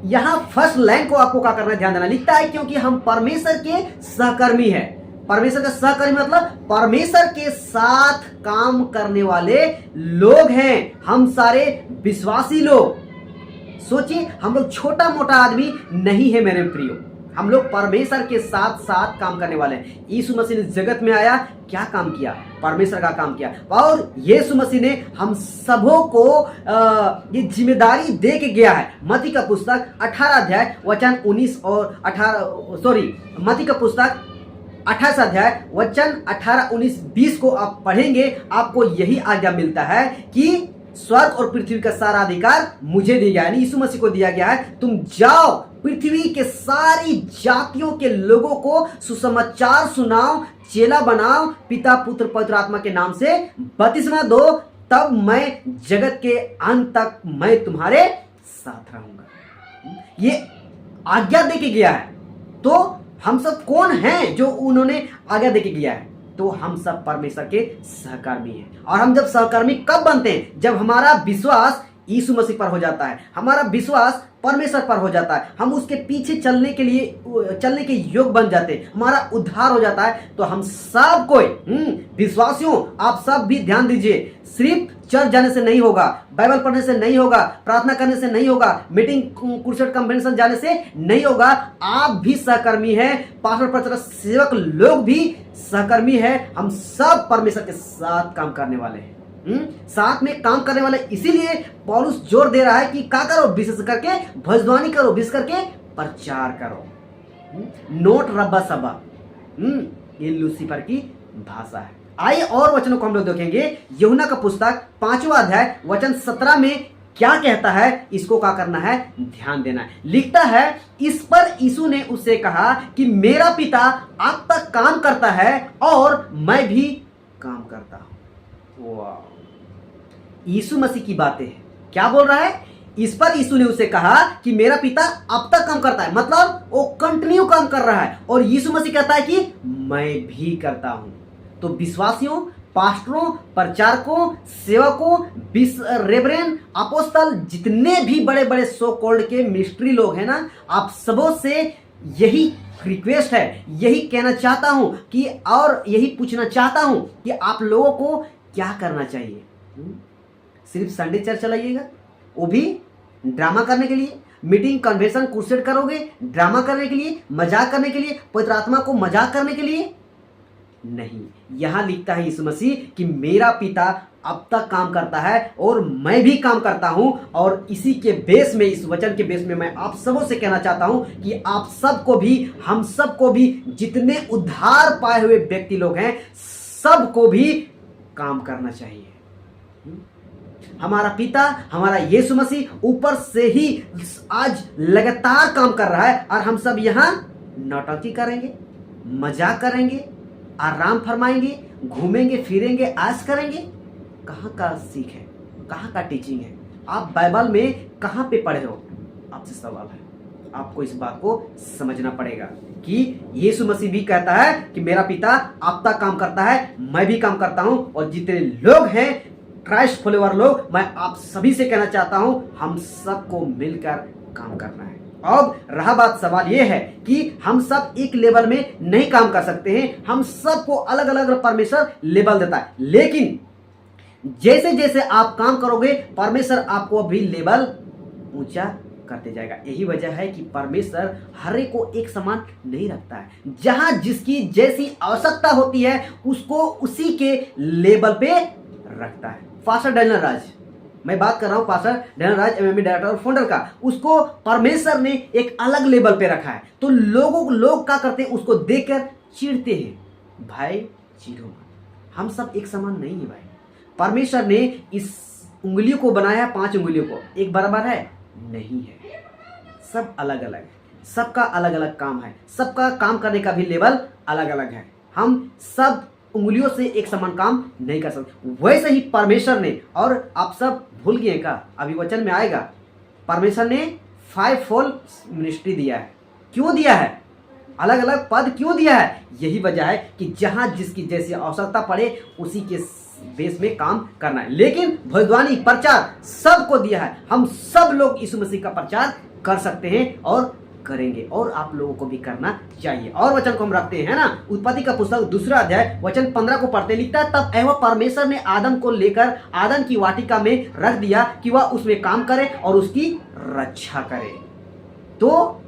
यहां फर्स्ट लाइन को आपको क्या करना है, ध्यान देना। लिखता है क्योंकि हम परमेश्वर के सहकर्मी हैं। परमेश्वर का सहकर्मी मतलब परमेश्वर के साथ काम करने वाले लोग हैं। हम सारे विश्वासी लोग, सोचिए, हम लोग छोटा मोटा आदमी नहीं है मेरे प्रियो, हम लोग परमेश्वर के साथ साथ काम करने वाले हैं। यीशु मसीह ने जगत में आया, क्या काम किया? परमेश्वर का काम किया। और यीशु मसीह ने हम सबों को ये जिम्मेदारी दे के गया है। मत्ती का पुस्तक 18 अध्याय वचन 19 और 18, मत्ती का पुस्तक 28 अध्याय वचन 18, 19, 20 को आप पढ़ेंगे, आपको यही आज्ञा मिलता है कि स्वर्ग और पृथ्वी का सारा अधिकार मुझे दिया गया है, यानी यीशु मसीह को दिया गया है। तुम जाओ, पृथ्वी के सारी जातियों के लोगों को सुसमाचार सुनाओ, चेला बनाओ, पिता पुत्र पवित्र आत्मा के नाम से बपतिस्मा दो, तब मैं जगत के अंत तक मैं तुम्हारे साथ रहूंगा। ये आज्ञा दे के गया है। तो हम सब कौन हैं जो उन्होंने आज्ञा दे के गया है? तो हम सब परमेश्वर के सहकर्मी हैं। और हम जब सहकर्मी कब बनते हैं? जब हमारा विश्वास यीशु मसीह पर हो जाता है, हमारा विश्वास परमेश्वर पर हो जाता है, हम उसके पीछे चलने के योग बन जाते हैं, हमारा उद्धार हो जाता है। तो हम सब कोई विश्वासियों, आप सब भी ध्यान दीजिए, सिर्फ चर्च जाने से नहीं होगा, बाइबल पढ़ने से नहीं होगा, प्रार्थना करने से नहीं होगा, मीटिंग क्रूसेड कन्वेंशन जाने से नहीं होगा। आप भी सहकर्मी हैं, पास्टर प्रचारक सेवक लोग भी सहकर्मी हैं। हम सब परमेश्वर के साथ काम करने वाले हैं, साथ में काम करने वाले। इसीलिए पौलुस जोर दे रहा है कि क्या करो, विशेष करके भविष्यवाणी करो, विशेष करके प्रचार करो। नोट रब्बा सबा, ये लूसीफर की भाषा है। आइए और वचनों को हम लोग देखेंगे। यूहन्ना का पुस्तक 5वां अध्याय वचन 17 में क्या कहता है, इसको क्या करना है, ध्यान देना है। लिखता है, इस पर यीशु ने उससे कहा कि मेरा पिता आप तक काम करता है और मैं भी काम करता हूं। वाह, यीशु मसीह की बातें हैं। क्या बोल रहा है? इस पर यीशु ने उसे कहा कि मेरा पिता अब तक काम करता है, मतलब वो कंटिन्यू काम कर रहा है। और यीशु मसीह कहता है कि मैं भी करता हूं। तो विश्वासियों, पास्टरों, प्रचारकों, सेवकों, रेवरेंड, अपोस्तल, जितने भी बड़े बड़े सो कॉल्ड के मिनिस्ट्री लोग हैं ना, आप सबों से यही रिक्वेस्ट है, यही कहना चाहता हूं कि, और यही पूछना चाहता हूं कि आप लोगों को क्या करना चाहिए। सिर्फ संडे चर्च चलाइएगा, वो भी ड्रामा करने के लिए? मीटिंग, कन्वेंशन, क्रूसेड करोगे ड्रामा करने के लिए, मजाक करने के लिए, पवित्र आत्मा को मजाक करने के लिए? नहीं। यहां लिखता है यीशु मसीह कि मेरा पिता अब तक काम करता है और मैं भी काम करता हूं, और इसी के बेस में, इस वचन के बेस में मैं आप सबों से कहना चाहता हूं कि आप सबको भी, हम सबको भी, जितने उद्धार पाए हुए व्यक्ति लोग हैं, सबको भी काम करना चाहिए। हमारा पिता, हमारा यीशु मसीह ऊपर से ही आज लगातार काम कर रहा है, और हम सब यहां नौटंकी करेंगे, मजाक करेंगे, आराम फरमाएंगे, घूमेंगे फिरेंगे, ऐश करेंगे। कहाँ का सीख है, कहाँ का टीचिंग है? आप बाइबल में कहाँ पे पढ़े हो? आपसे सवाल है। आपको इस बात को समझना पड़ेगा कि यीशु मसीह भी कहता है कि मेरा पिता अब तक काम करता है, मैं भी काम करता हूं, और जितने लोग हैं क्राइस्ट फॉलोवर लोग, मैं आप सभी से कहना चाहता हूं, हम सबको मिलकर काम करना है। अब रहा बात, सवाल यह है कि हम सब एक लेवल में नहीं काम कर सकते हैं, हम सबको अलग अलग परमेश्वर लेवल देता है, लेकिन जैसे जैसे आप काम करोगे परमेश्वर आपको भी लेवल ऊंचा करते जाएगा। यही वजह है कि परमेश्वर हर एक को एक समान नहीं रखता है, जहां जिसकी जैसी आवश्यकता होती है उसको उसी के लेवल पे रखता है। पास्टर डैनियल राज, मैं बात कर रहा हूं पास्टर डैनियल राज, एमएमई डायरेक्टर और फाउंडर का, उसको परमेश्वर ने एक अलग लेवल पे रखा है। तो लोग क्या करते हैं, उसको देखकर चिढ़ते हैं। भाई चिढ़ो मत, हम सब एक समान नहीं है भाई। परमेश्वर ने इस उंगलियों को बनाया, 5 उंगलियों को, एक बराबर है? नहीं है, सब अलग अलग है, सबका अलग अलग काम है, सबका काम करने का भी लेवल अलग अलग है। हम सब उंगलियों से एक समान काम नहीं कर सकते। वैसे ही परमेश्वर ने, और आप सब भूल गए का, अभी वचन में आएगा, परमेश्वर ने 5 फोल्ड मिनिस्ट्री दिया है। क्यों दिया है? अलग अलग पद क्यों दिया है? यही वजह है कि जहां जिसकी जैसी आवश्यकता पड़े उसी के बेस में काम करना है। लेकिन भविष्यवाणी, प्रचार सबको दिया है। हम सब लोग यीशु मसीह का प्रचार कर सकते हैं और करेंगे, और आप लोगों को भी करना चाहिए। और वचन को हम रखते हैं ना, उत्पत्ति का पुस्तक 2 अध्याय वचन 15 को पढ़ते, लिखता है, तब एवं परमेश्वर ने आदम को लेकर आदम की वाटिका में रख दिया कि वह उसमें काम करे और उसकी रक्षा करे। तो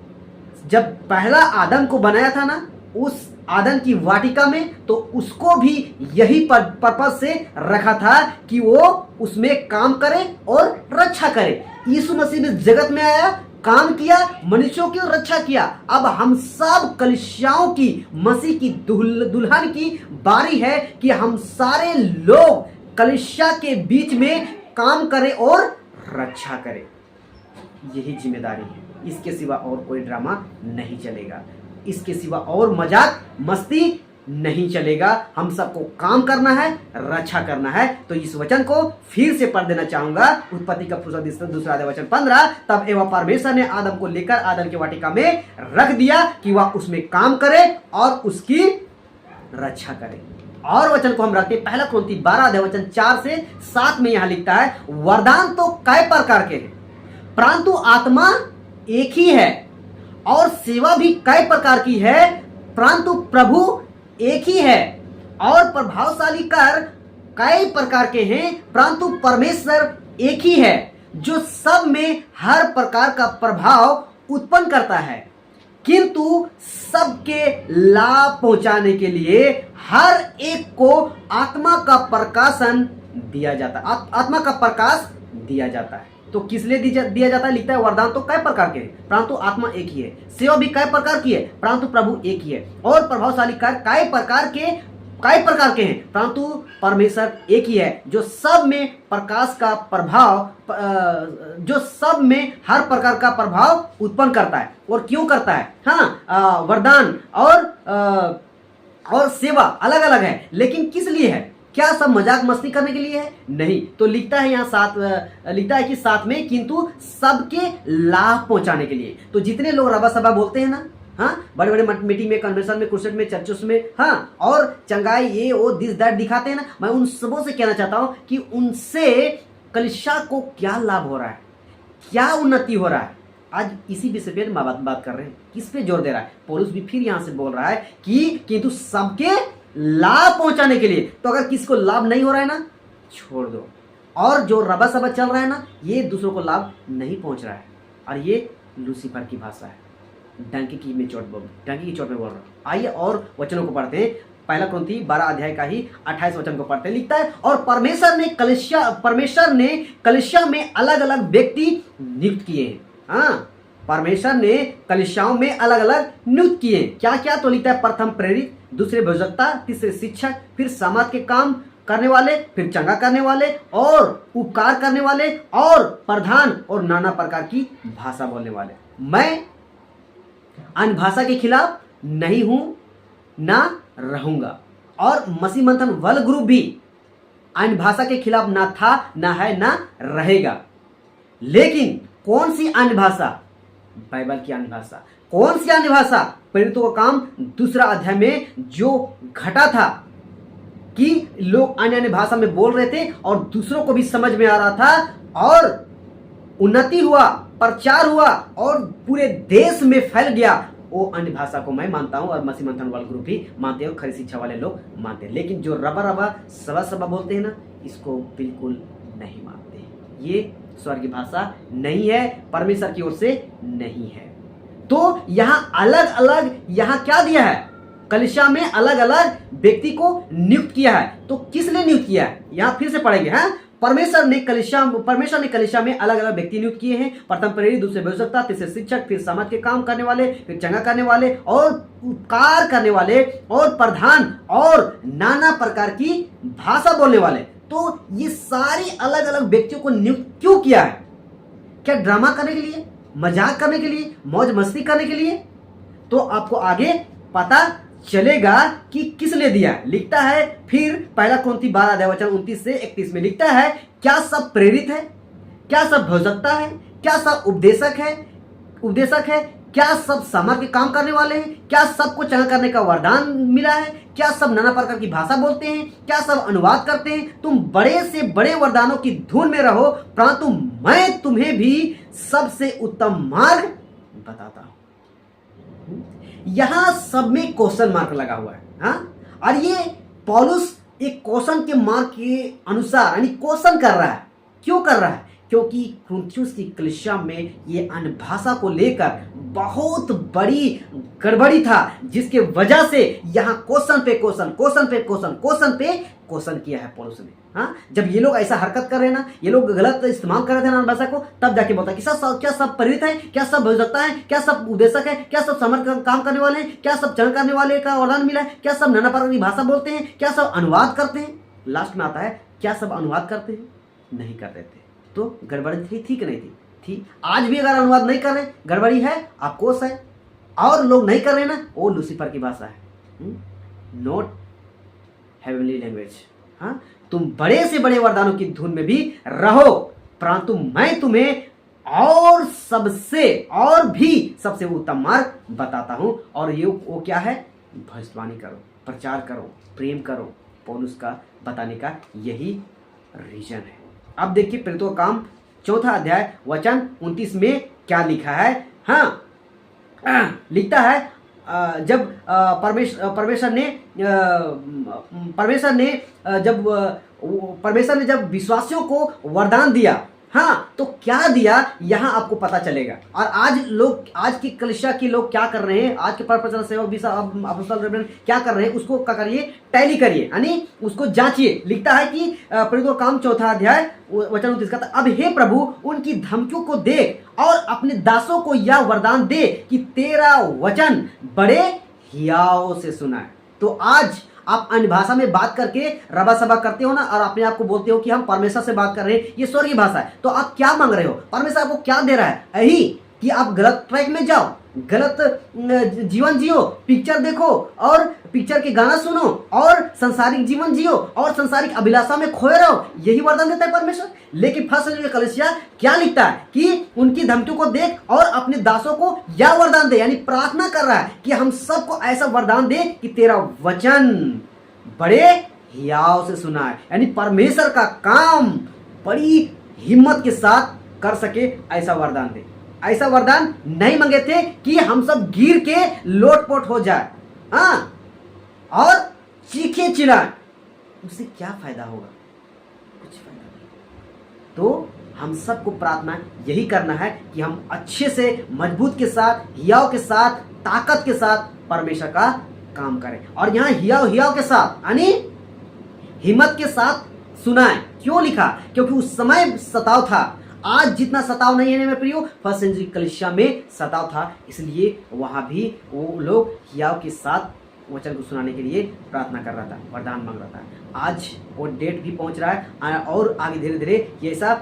जब पहला आदम को बनाया था ना, उस आदम की वाटिका में, तो उसको भी यही पर्पस से रखा था कि वो उसमें काम करे और रक्षा करे। यीशु मसीह इस जगत में आया, काम किया, मनुष्यों की रक्षा किया। अब हम सब कलीसियाओं की, मसीह की दुल्हन की बारी है कि हम सारे लोग कलीसिया के बीच में काम करें और रक्षा करें। यही जिम्मेदारी है, इसके सिवा और कोई ड्रामा नहीं चलेगा, इसके सिवा और मजाक मस्ती नहीं चलेगा। हम सबको काम करना है, रक्षा करना है। तो इस वचन को फिर से पढ़ देना चाहूंगा, उत्पत्ति का पुस्तक 2 अध्याय वचन 15, तब एवं परमेश्वर ने आदम को लेकर आदम की वाटिका में रख दिया कि वह उसमें काम करे और उसकी रक्षा करे। और वचन को हम रखते हैं 1 कुरिन्थी 12 अध्याय वचन 4 से 7 में यहां लिखता है, वरदान तो कई प्रकार के हैं, परंतु आत्मा एक ही है, और सेवा भी कई प्रकार की है, परंतु प्रभु एक ही है, और प्रभावशाली कर कई प्रकार के हैं, परंतु परमेश्वर एक ही है, जो सब में हर प्रकार का प्रभाव उत्पन्न करता है, किंतु सबके लाभ पहुंचाने के लिए हर एक को आत्मा का प्रकाशन दिया जाता है, आत्मा का प्रकाश दिया जाता है। तो किस लिए दिया जाता है? लिखता है, वरदान तो कई प्रकार के हैं, परंतु आत्मा एक ही है, सेवा भी कई प्रकार की है, परंतु प्रभु एक ही है, और प्रभावशाली कार्य कई प्रकार के हैं, परंतु परमेश्वर एक ही है, जो सब में प्रकाश का प्रभाव, जो सब में हर प्रकार का प्रभाव उत्पन्न करता है। और क्यों करता है? हाँ, वरदान और सेवा अलग अलग है, लेकिन किस लिए है? क्या सब मजाक मस्ती करने के लिए है? नहीं। तो लिखता है यहाँ लिखता है कि साथ में, किंतु सबके लाभ पहुंचाने के लिए। तो जितने लोग रबा सबा बोलते हैं ना, हाँ, बड़े बड़े मीटिंग में, कन्वेंशन में, क्रुसेड में, चर्चों में, हाँ, और चंगाई ये वो दिस दैट दिखाते हैं ना। मैं उन सबों से कहना चाहता हूं कि उनसे कलीसिया को क्या लाभ हो रहा है, क्या उन्नति हो रहा है। आज इसी विषय पे बात कर रहे हैं। किस पे जोर दे रहा है पौलुस भी फिर यहां से बोल रहा है कि किंतु सबके लाभ पहुंचाने के लिए। तो अगर किसी को लाभ नहीं हो रहा है ना, छोड़ दो। और जो रबा सबा चल रहा है ना, ये दूसरों को लाभ नहीं पहुंच रहा है, और ये लूसीफर की भाषा है। डंकी की चोट में बोल रहा हूं। आइए और वचनों को पढ़ते हैं। पहला कुरिन्थी 12 अध्याय का ही 28 वचन को पढ़ते हैं। लिखता है, और परमेश्वर ने कलीसिया में अलग अलग व्यक्ति नियुक्त किए हैं। हाँ, परमेश्वर ने कलीसियाओं में अलग अलग नियुक्त किए। क्या क्या? तो लिखता है, प्रथम प्रेरित, दूसरे भविष्यवक्ता, तीसरे शिक्षक, फिर समाज के काम करने वाले, फिर चंगा करने वाले और उपकार करने वाले, और प्रधान, और नाना प्रकार की भाषा बोलने वाले। मैं अन्य भाषा के खिलाफ नहीं हूं, ना रहूंगा। और मसीह मंथन वर्ल्ड ग्रुप भी अन्य भाषा के खिलाफ ना था, ना है, ना रहेगा। लेकिन कौन सी अन्य भाषा? बाइबल की अन्य भाषा। कौन सी अन्य भाषा? प्रेरितों का काम 2 अध्याय में जो घटा था कि लोग अन्य अन्य भाषा में बोल रहे थे और दूसरों को भी समझ में आ रहा था, और उन्नति हुआ, प्रचार हुआ, और पूरे देश में फैल गया। वो अन्य भाषा को मैं मानता हूं, और मसीह मंथन वर्ल्ड ग्रुप भी मानते हैं, और खरी शिक्षा वाले लोग मानते हैं। लेकिन जो रबा सभा बोलते हैं ना, इसको बिल्कुल नहीं मानते। ये स्वर्ग की भाषा नहीं है, परमेश्वर की ओर से नहीं है। तो यहां अलग अलग, यहां क्या दिया है? कलीसिया में अलग अलग व्यक्ति को नियुक्त किया है। तो किसने नियुक्त किया है? यहां फिर से पढ़ेंगे। हाँ, परमेश्वर ने कलीसिया में अलग अलग व्यक्ति नियुक्त किए हैं। प्रथम प्रेरित, दूसरे भविष्यवक्ता, तीसरे शिक्षक, फिर समाज के काम करने वाले, फिर चंगा करने वाले, और उपकार करने वाले, और प्रधान, और नाना प्रकार की भाषा बोलने वाले। तो ये सारे अलग अलग व्यक्तियों को नियुक्त क्यों किया है? क्या ड्रामा करने के लिए, मजाक करने के लिए, मौज मस्ती करने के लिए? तो आपको आगे पता चलेगा कि किसने दिया। लिखता है फिर पहला कुरिन्थी 12 अध्याय वचन 29 से 31 में लिखता है, क्या सब प्रेरित है? क्या सब भविष्यवक्ता है? क्या सब उपदेशक है? क्या सब सामर्थ के काम करने वाले हैं? क्या सबको चंगा करने का वरदान मिला है? क्या सब नाना प्रकार की भाषा बोलते हैं? क्या सब अनुवाद करते हैं? तुम बड़े से बड़े वरदानों की धुन में रहो, परंतु मैं तुम्हें भी सबसे उत्तम मार्ग बताता हूं। यहां सब में क्वेश्चन मार्क लगा हुआ है। हाँ? और ये पौलुस एक क्वेश्चन के मार्क के अनुसार यानी क्वेश्चन कर रहा है। क्यों कर रहा है? क्योंकि कुरिन्थियुस की कलीसिया में ये अन्य भाषा को लेकर बहुत बड़ी गड़बड़ी था, जिसके वजह से यहाँ क्वेश्चन पे क्वेश्चन किया है पौलुस ने। हाँ, जब ये लोग ऐसा हरकत कर रहे हैं ना, ये लोग गलत इस्तेमाल कर रहे थे अन्य भाषा को, तब जाके बोलता कि क्या सब प्रेरित है? क्या सब भविष्यवक्ता है? क्या सब उपदेशक है? क्या सब समर्थ काम करने वाले हैं? क्या सब चंगा करने वाले का वरदान मिला है? क्या सब नाना प्रकार की भाषा बोलते हैं? क्या सब अनुवाद करते हैं? लास्ट में आता है, क्या सब अनुवाद करते हैं? नहीं करते थे। तो गड़बड़ी थी कि नहीं थी? आज भी अगर अनुवाद नहीं कर रहे, गड़बड़ी है, आपकोस है, और लोग नहीं कर रहे ना, वो लूसीफर की भाषा है, नॉट हेवनली लैंग्वेज। हाँ, तुम बड़े से बड़े वरदानों की धुन में भी रहो, परंतु मैं तुम्हें और भी सबसे उत्तम मार्ग बताता हूं। और ये वो क्या है? भविष्यवाणी करो, प्रचार करो, प्रेम करो। पौलुस का बताने का यही रीजन है। अब देखिए प्रेरितों का काम 4 अध्याय वचन 29 में क्या लिखा है। हाँ, लिखता है, जब परमेश्वर ने जब विश्वासियों को वरदान दिया, हाँ, तो क्या दिया यहां आपको पता चलेगा। और आज की कलीसिया के लोग क्या कर रहे हैं, आज के परप्रचारक सेवक भी अपॉस्टल क्या कर रहे हैं, उसको क्या करिए, टैली करिए, यानी उसको जांचिए। लिखता है कि प्रेरितों का काम 4 अध्याय वचन 29 का, अब हे प्रभु, उनकी धमकियों को देख और अपने दासों को यह वरदान दे कि तेरा वचन बड़े हियाव से सुना है। तो आज आप अन्य भाषा में बात करके रबा सभा करते हो ना, और अपने आप को बोलते हो कि हम परमेश्वर से बात कर रहे हैं, ये स्वर्गीय भाषा है। तो आप क्या मांग रहे हो? परमेश्वर आपको क्या दे रहा है? यही कि आप गलत ट्रैक में जाओ, गलत जीवन जियो, पिक्चर देखो और पिक्चर के गाना सुनो और संसारिक जीवन जियो और संसारिक अभिलाषा में खोए रहो, यही वरदान देता है परमेश्वर। लेकिन फर्स्ट सेंचुरी कलीसिया क्या लिखता है कि उनकी धमकियों को देख और अपने दासों को यह वरदान दे, यानी प्रार्थना कर रहा है कि हम सबको ऐसा वरदान दे कि तेरा वचन बड़े हियाव से सुना है, यानी परमेश्वर का काम बड़ी हिम्मत के साथ कर सके, ऐसा वरदान दे। ऐसा वरदान नहीं मांगे थे कि हम सब गिर के लोटपोट हो जाए, हाँ, और चीखे चिल्लाएं, उससे क्या फायदा होगा? कुछ फायदा नहीं। तो हम सबको प्रार्थना यही करना है कि हम अच्छे से मजबूत के साथ, हियाव के साथ, ताकत के साथ परमेश्वर का काम करें। और यहाँ हियाव के साथ यानी हिम्मत के साथ सुनाएं। क्यों लिखा? क्योंकि उस समय सताव था, आज जितना सताव नहीं है मेरे प्रियो, फर्स्ट सेंचुरी कलीसिया में सताव था, इसलिए वहां भी वो लोग हियाव के साथ वचन को सुनाने के लिए प्रार्थना कर रहा था, वरदान मांग रहा था। आज वो डेट भी पहुंच रहा है और आगे धीरे धीरे ये ऐसा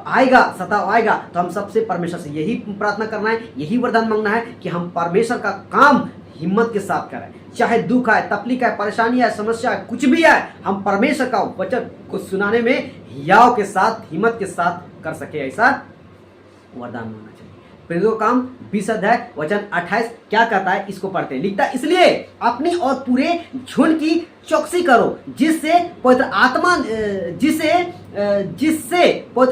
आएगा, सताव आएगा, तो हम सबसे परमेश्वर से यही प्रार्थना करना है, यही वरदान मांगना है कि हम परमेश्वर का काम हिम्मत के साथ करें। चाहे दुख आए, तकलीफ आए, परेशानी आए, समस्या आए, कुछ भी आए, हम परमेश्वर का वचन को सुनाने में हियाव के साथ, हिम्मत के साथ कर सके, ऐसा वरदान मांगना चाहिए। प्रेरितों का काम 20 अध्याय वचन 28 क्या कहता है, इसको पढ़ते हैं। लिखता है, इसलिए अपनी और पूरे झुंड की चौकसी करो, जिससे पवित्र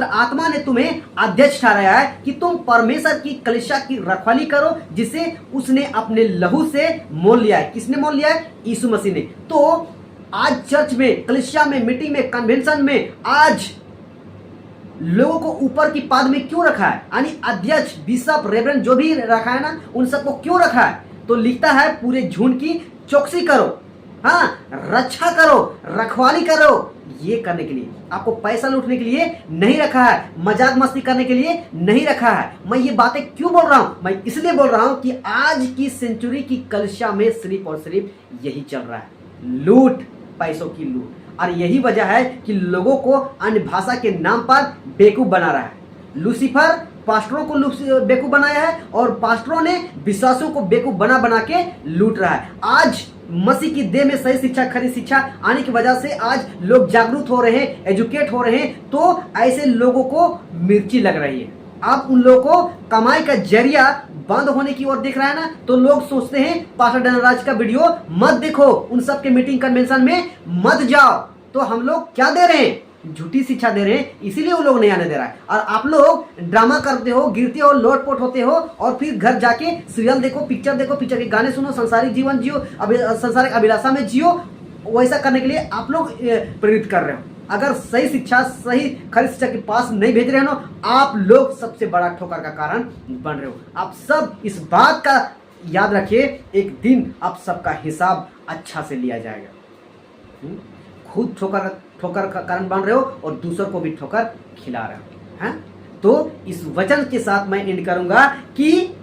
आत्मा ने तुम्हें अध्यक्ष ठहराया है कि तुम परमेश्वर की कलीसिया की रखवाली करो, जिसे उसने अपने लहू से मोल लिया है। किसने मोल लिया है? यीशु मसीह ने। तो आज चर्च में, कलीसिया में, मीटिंग में, कन्वेंशन में आज लोगों को ऊपर की पद में क्यों रखा है? यानी अध्यक्ष, बिशप, रेवरेंड जो भी रखा है ना, उन सबको क्यों रखा है? तो लिखता है पूरे झुंड की चौकसी करो, हाँ, रक्षा करो, रखवाली करो। ये करने के लिए, आपको पैसा लूटने के लिए नहीं रखा है, मजाक मस्ती करने के लिए नहीं रखा है। मैं ये बातें क्यों बोल रहा हूं? मैं इसलिए बोल रहा हूं कि आज की सेंचुरी की कलीसिया में सिर्फ और सिर्फ यही चल रहा है, लूट, पैसों की लूट। और यही वजह है कि लोगों को अन्य भाषा के नाम पर बेवकूफ बना रहा है। लूसीफर पास्टरों को बेवकूफ बनाया है और पास्टरों ने विश्वासियों को बेवकूफ बना के लूट रहा है। आज मसीह की देह में सही शिक्षा, खरी शिक्षा आने की वजह से आज लोग जागरूक हो रहे हैं, एजुकेट हो रहे हैं, तो ऐसे लोगों को मिर्ची लग रही है। अब उन लोगों को कमाई का जरिया बंद होने की ओर दिख रहा है ना, तो लोग सोचते हैं पास्टर धनराज का वीडियो मत देखो, उन सब के मीटिंग कन्वेंशन में मत जाओ। तो हम लोग क्या दे रहे हैं? झूठी शिक्षा दे रहे हैं, इसीलिए वो लोग नहीं आने दे रहा है। और आप लोग ड्रामा करते हो, गिरते हो, लोटपोट होते हो और फिर घर जाके सीरियल देखो, पिक्चर के गाने सुनो, संसारिक जीवन जियो, संसारिक अभिलाषा में जियो। वैसा करने के लिए आप लोग प्रेरित कर रहे हो। अगर सही शिक्षा, सही खरी शिक्षा के पास नहीं भेज रहे हो, आप लोग सबसे बड़ा ठोकर का कारण बन रहे हो। आप सब इस बात का याद रखिए, एक दिन आप सबका हिसाब अच्छा से लिया जाएगा। खुद ठोकर का कारण बन रहे हो और दूसरों को भी ठोकर खिला रहे हो, हैं? तो इस वचन के साथ मैं एंड करूंगा कि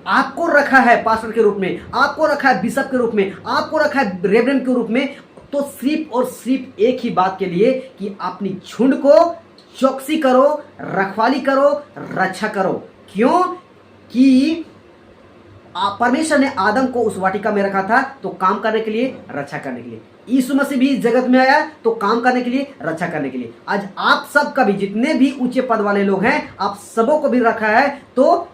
आपको रखा है पास्टर के रूप में, आपको रखा है बिशप के रूप में, आपको रखा है रेवरेंड के रूप में, तो सिर्फ और सिर्फ एक ही बात के लिए कि अपनी झुंड को चौकसी करो, रखवाली करो, रक्षा करो। क्यों? कि परमेश्वर ने आदम को उस वाटिका में रखा था तो काम करने के लिए, रक्षा करने के लिए। यीशु मसीह भी इस जगत में आया तो काम करने के लिए, रक्षा करने के लिए। आज आप सब का भी, जितने भी ऊंचे पद वाले लोग हैं, आप सबों को भी रखा है तो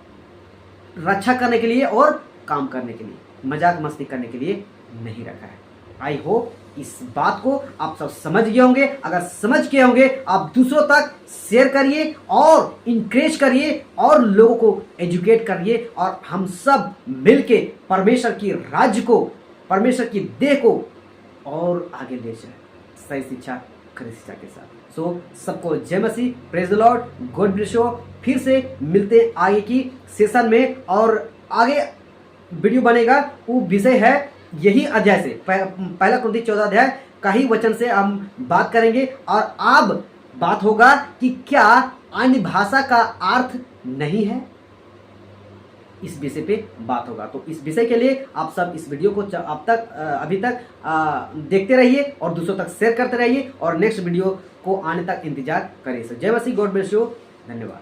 रक्षा करने के लिए और काम करने के लिए, मजाक मस्ती करने के लिए नहीं रखा है। आई होप इस बात को आप सब समझ गए होंगे। अगर समझ गए होंगे, आप दूसरों तक शेयर करिए और इंकरेज करिए और लोगों को एजुकेट करिए, और हम सब मिलके परमेश्वर की राज्य को, परमेश्वर की देह को और आगे ले जाए सही शिक्षा, खरी शिक्षा के साथ। सो सबको जय मसीह, praise the Lord, God bless you. फिर से मिलते हैं आगे की सेशन में, और आगे वीडियो बनेगा, वो विषय है यही अध्याय से, पहला कुरिन्थी 14 अध्याय का ही वचन से हम बात करेंगे। और अब बात होगा कि क्या अन्य भाषा का अर्थ नहीं है, इस विषय पे बात होगा। तो इस विषय के लिए आप सब इस वीडियो को अभी तक देखते रहिए और दूसरों तक शेयर करते रहिए और नेक्स्ट वीडियो को आने तक इंतजार करिए। जय मसीह, गॉड ब्लेस यू, धन्यवाद।